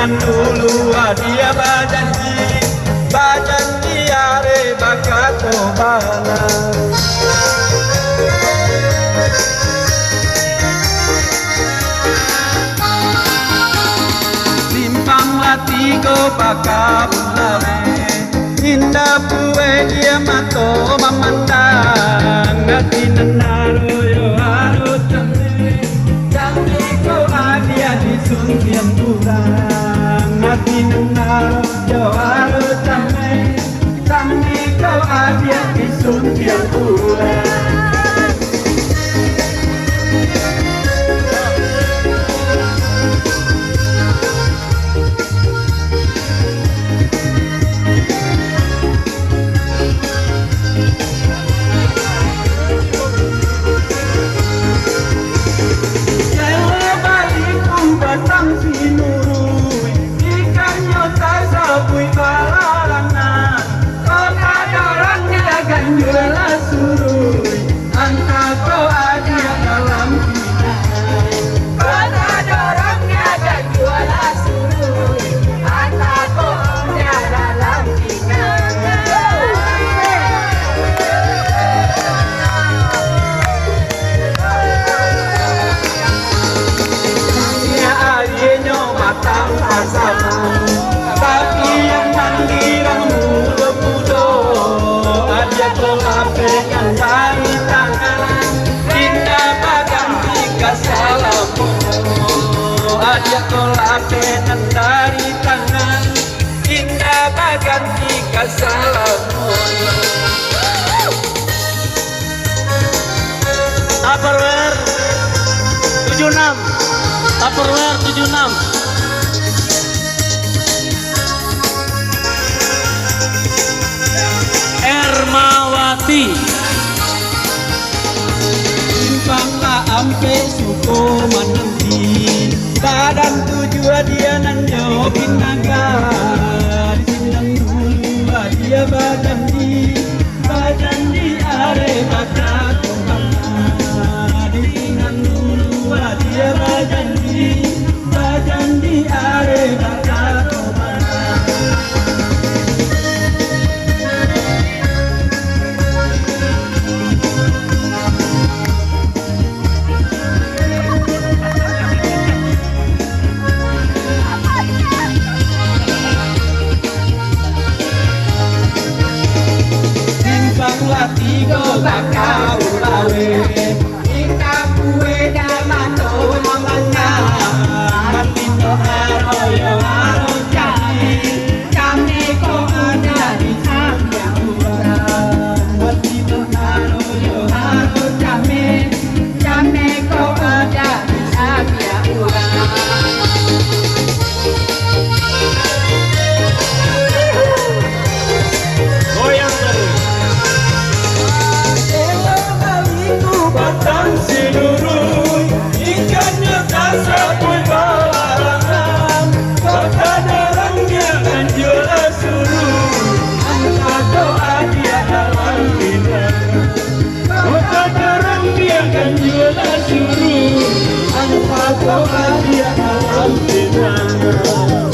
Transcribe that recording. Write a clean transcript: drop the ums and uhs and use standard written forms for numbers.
dengan dulu dia bajanji are bakato bana. Simpang latigo bakabulale, indah pue dia mato memandang, ngati nenaro yo harus cantik kau adia di suntian kurang, ngati nenaro yo harus cantik kau adia di suntian kurang. Tapi yang mandirang muda-muda aja kolapekan dari tangan, indah bagan tiga salamu aja kolapekan dari tangan, indah bagan tiga salamu. Tupperware 76, Tupperware 76. Ermawati Simpanglah ampe suku menanti, badan tujuan dia nanyo binaga, di sindang dulu dia bajanji are bakato bana, di sindang dulu dia bajanji are bakato bana. Latigo bakau lawe, indah kue damato mamana, matino aroyo aro kami ko ada di sana urang, matino aroyo aro kami ko ada di sana urang. Batang sinurui, ikannya kasapui barangan, kota darangnya anjula suruh, angkat doa dia dalam bidang. Kota darangnya anjula suruh, angkat doa dia dalam bidang.